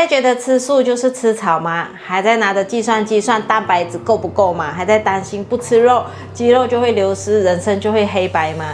在觉得吃素就是吃草吗？还在拿着计算机算蛋白质够不够吗？还在担心不吃肉，肌肉就会流失，人生就会黑白吗？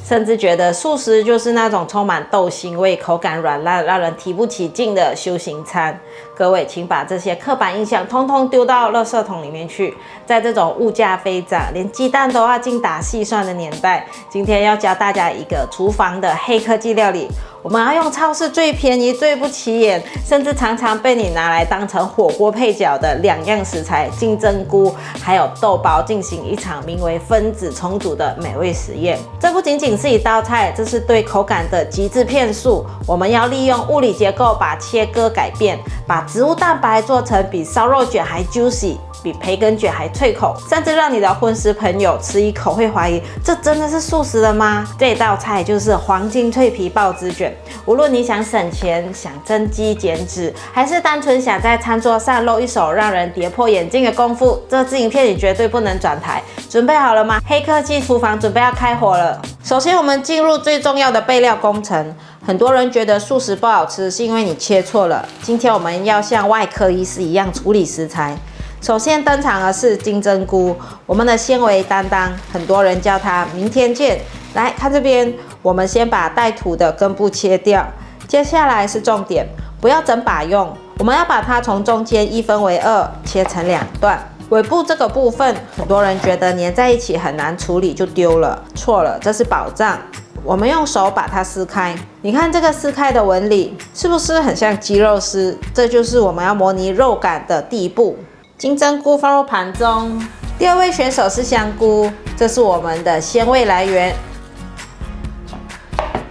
甚至觉得素食就是那种充满豆腥味、口感软烂、让人提不起劲的修行餐。各位，请把这些刻板印象通通丢到垃圾桶里面去。在这种物价飞涨，连鸡蛋都要精打细算的年代，今天要教大家一个厨房的黑科技料理。我们要用超市最便宜、最不起眼，甚至常常被你拿来当成火锅配角的2样食材——金针菇还有豆包，进行一场名为分子重组的美味实验。这不仅仅是一道菜，这是对口感的极致骗术。我们要利用物理结构把切割改变，把植物蛋白做成比烧肉卷还 juicy， 比培根卷还脆口，甚至让你的荤食朋友吃一口会怀疑这真的是素食的吗？这道菜就是黄金脆皮爆汁卷。无论你想省钱、想增肌减脂，还是单纯想在餐桌上露一手让人跌破眼镜的功夫，这支影片你绝对不能转台。准备好了吗？黑科技厨房准备要开火了。首先，我们进入最重要的备料工程。很多人觉得素食不好吃，是因为你切错了。今天我们要像外科医师一样处理食材。首先登场的是金针菇，我们的纤维担当，很多人叫它明天见。来看这边，我们先把带土的根部切掉。接下来是重点，不要整把用，我们要把它从中间1分为2，切成2段。尾部这个部分，很多人觉得粘在一起很难处理就丢了，错了，这是宝藏。我们用手把它撕开，你看这个撕开的纹理是不是很像鸡肉丝？这就是我们要模拟肉感的第一步。金针菇放入盘中。第2位选手是香菇，这是我们的鲜味来源。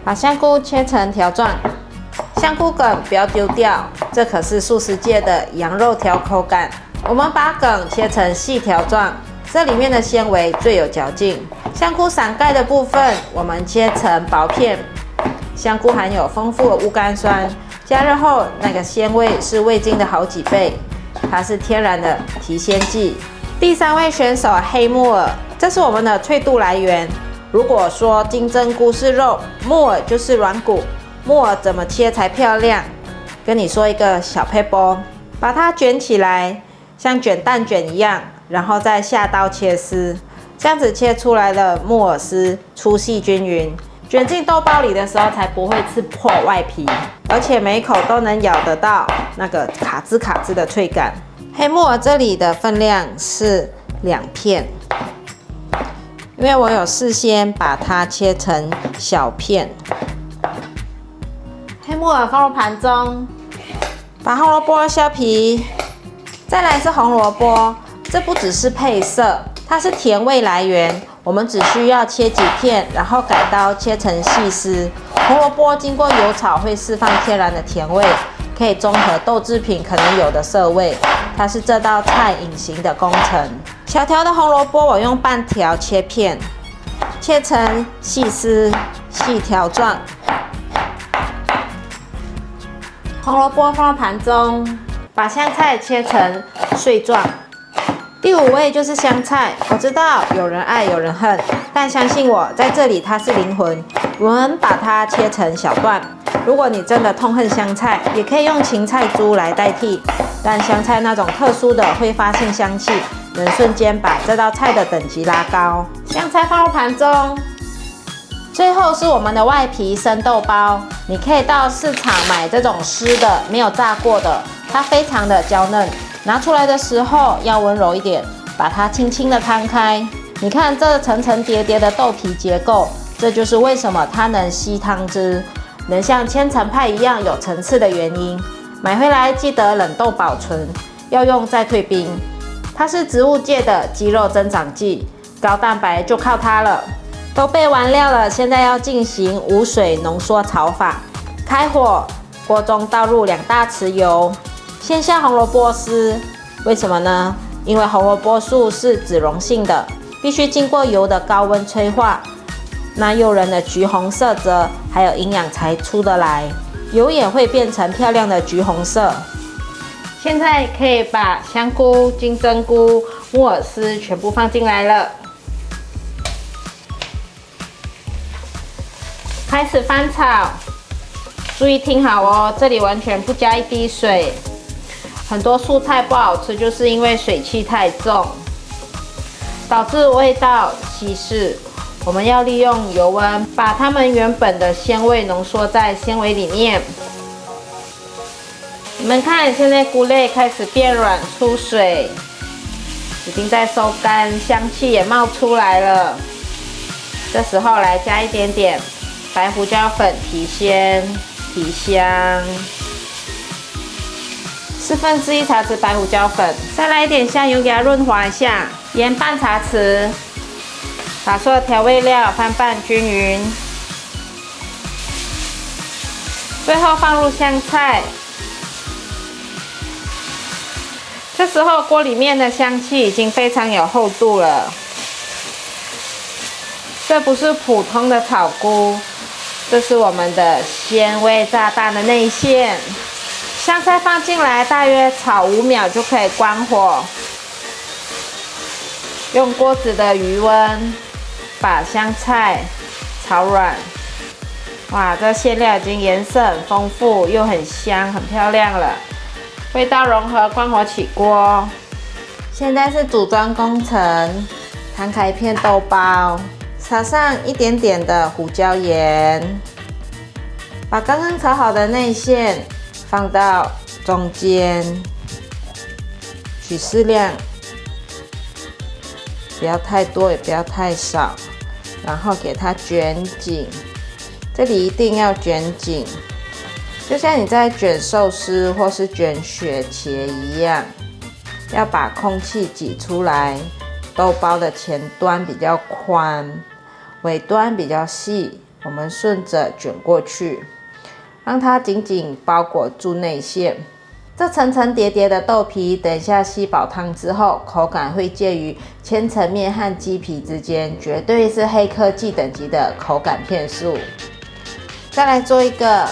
把香菇切成条状，香菇梗不要丢掉，这可是素食界的羊肉调口感。我们把梗切成细条状，这里面的纤维最有嚼劲。香菇伞盖的部分，我们切成薄片。香菇含有丰富的乌干酸，加热后那个鲜味是味精的好几倍，它是天然的提鲜剂。第3位选手黑木耳，这是我们的脆度来源。如果说金针菇是肉，木耳就是软骨。木耳怎么切才漂亮？跟你说一个小撇步，把它卷起来，像卷蛋卷一样，然后再下刀切丝，这样子切出来的木耳丝粗细均匀，卷进豆包里的时候才不会刺破外皮，而且每一口都能咬得到那个卡吱卡吱的脆感。黑木耳这里的分量是2片。因为我有事先把它切成小片。黑木耳放入盘中，把红萝卜削皮，再来是红萝卜，这不只是配色，它是甜味来源。我们只需要切几片，然后改刀切成细丝。红萝卜经过油炒会释放天然的甜味，可以中和豆制品可能有的涩味，它是这道菜隐形的工程。小条的红萝卜我用半条切片，切成细丝、细条状。红萝卜放到盘中，把香菜切成碎状。第5位就是香菜，我知道有人爱有人恨，但相信我，在这里它是灵魂。我们把它切成小段。如果你真的痛恨香菜，也可以用芹菜珠来代替，但香菜那种特殊的挥发性香气，能瞬间把这道菜的等级拉高。香菜放入盘中。最后是我们的外皮生豆包，你可以到市场买这种湿的，没有炸过的，它非常的娇嫩。拿出来的时候要温柔一点，把它轻轻的摊开。你看这层层叠叠的豆皮结构，这就是为什么它能吸汤汁，能像千层派一样有层次的原因。买回来记得冷冻保存，要用再退冰。它是植物界的肌肉增长剂，高蛋白就靠它了。都备完料了，现在要进行无水浓缩炒法。开火，锅中倒入2大匙油，先下红萝卜丝。为什么呢？因为红萝卜素是脂溶性的，必须经过油的高温催化，那诱人的橘红色泽还有营养才出得来，油也会变成漂亮的橘红色。现在可以把香菇、金针菇、木耳丝全部放进来了。开始翻炒，注意听好哦，这里完全不加一滴水。很多素菜不好吃，就是因为水汽太重，导致味道稀释。我们要利用油温，把它们原本的鲜味浓缩在纤维里面。你们看，现在菇类开始变软出水，已经在收干，香气也冒出来了。这时候来加一点点白胡椒粉提鲜提香，1/4茶匙白胡椒粉，再来一点香油给它润滑一下，盐半茶匙，把所有调味料翻拌均匀，最后放入香菜。这时候锅里面的香气已经非常有厚度了。这不是普通的炒菇，这是我们的鲜味炸弹的内馅。香菜放进来，大约炒5秒就可以关火。用锅子的余温把香菜炒软。哇，这馅料已经颜色很丰富，又很香，很漂亮了。味道融合，关火起锅。现在是组装工程，摊开一片豆包，撒上一点点的胡椒盐，把刚刚炒好的内馅放到中间，取适量，不要太多也不要太少，然后给它卷紧，这里一定要卷紧。就像你在卷寿司或是卷雪茄一样，要把空气挤出来。豆包的前端比较宽，尾端比较细，我们顺着卷过去，让它紧紧包裹住内馅。这层层叠叠的豆皮，等一下吸饱汤之后，口感会介于千层面和鸡皮之间，绝对是黑科技等级的口感骗术。再来做一个。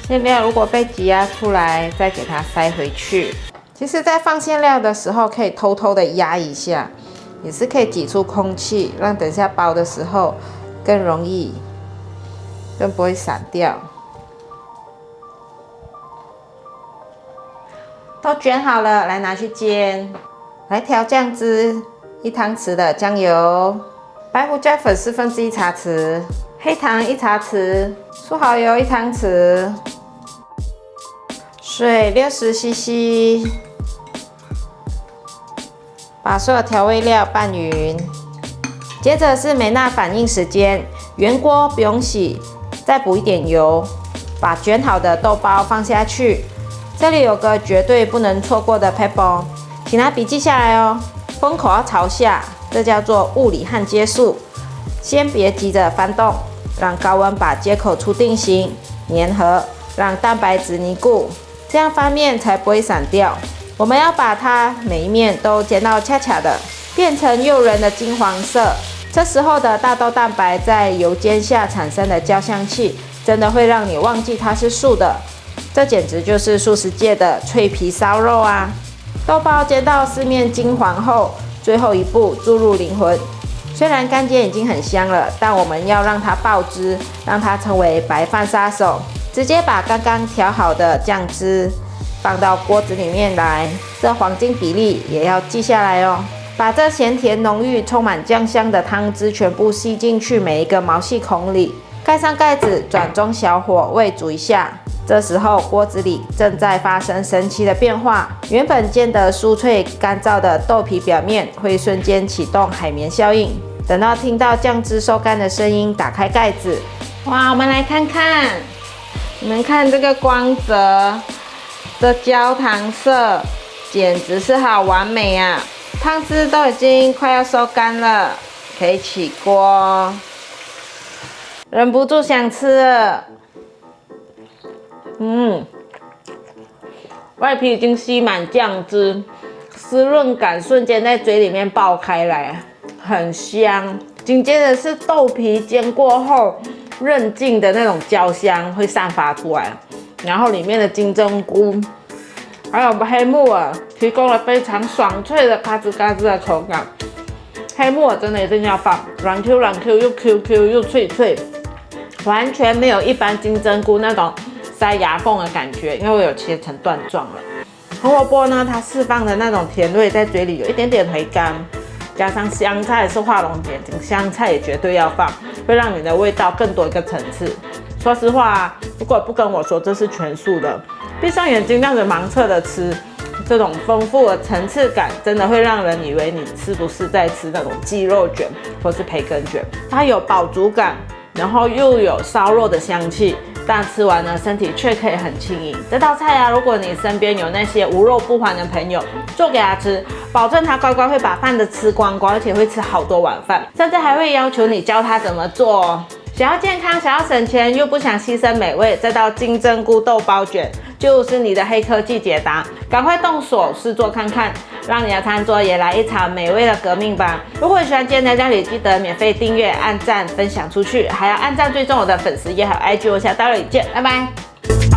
馅料如果被挤压出来，再给它塞回去。其实，在放馅料的时候，可以偷偷的压一下，也是可以挤出空气，让等下包的时候更容易，更不会散掉。都卷好了，来拿去煎。来调酱汁，1汤匙的酱油，白胡椒粉1/4茶匙，黑糖1茶匙，素蚝油1汤匙。水60cc， 把所有调味料拌匀。接着是梅纳反应时间，原锅不用洗，再补一点油，把卷好的豆包放下去。这里有个绝对不能错过的 pebble， 请拿笔记下来哦。封口要朝下，这叫做物理焊接术。先别急着翻动，让高温把接口处定型、粘合，让蛋白质凝固。这样翻面才不会散掉。我们要把它每一面都煎到恰恰的，变成诱人的金黄色。这时候的大豆蛋白在油煎下产生的焦香气，真的会让你忘记它是素的。这简直就是素食界的脆皮烧肉啊！豆包煎到4面金黄后，最后一步注入灵魂。虽然干煎已经很香了，但我们要让它爆汁，让它成为白饭杀手。直接把刚刚调好的酱汁放到锅子里面来，这黄金比例也要记下来哦。把这咸甜浓郁、充满酱香的汤汁全部吸进去每一个毛细孔里，盖上盖子，转中小火煨煮一下。这时候锅子里正在发生神奇的变化，原本煎得酥脆干燥的豆皮表面会瞬间启动海绵效应。等到听到酱汁收干的声音，打开盖子，哇，我们来看看。你们看这个光泽，这焦糖色简直是好完美啊！汤汁都已经快要收干了，可以起锅，忍不住想吃了。外皮已经吸满酱汁，湿润感瞬间在嘴里面爆开来，很香。紧接着是豆皮煎过后韧劲的那种焦香会散发出来，然后里面的金针菇还有黑木耳提供了非常爽脆的嘎吱嘎吱的口感。黑木耳真的一定要放，软 Q 软 Q 又 QQ 又脆脆，完全没有一般金针菇那种塞牙缝的感觉，因为我有切成段状了。红萝卜呢，它释放的那种甜味在嘴里有一点点回甘，加上香菜是画龙点睛，香菜也绝对要放，会让你的味道更多一个层次。说实话，如果不跟我说这是全素的，闭上眼睛让人盲测的吃，这种丰富的层次感，真的会让人以为你是不是在吃那种鸡肉卷或是培根卷。它有饱足感，然后又有烧肉的香气，但吃完呢，身体却可以很轻盈。这道菜啊，如果你身边有那些无肉不欢的朋友，做给他吃，保证他乖乖会把饭都吃光光，而且会吃好多碗饭，甚至还会要求你教他怎么做哦。想要健康，想要省钱，又不想牺牲美味，这道金针菇豆包卷就是你的黑科技解答。赶快动手试做看看，让你的餐桌也来一场美味的革命吧！如果你喜欢今天的料理，记得免费订阅、按赞、分享出去，还要按赞追踪我的粉丝页还有 IG。我下道理见，拜拜。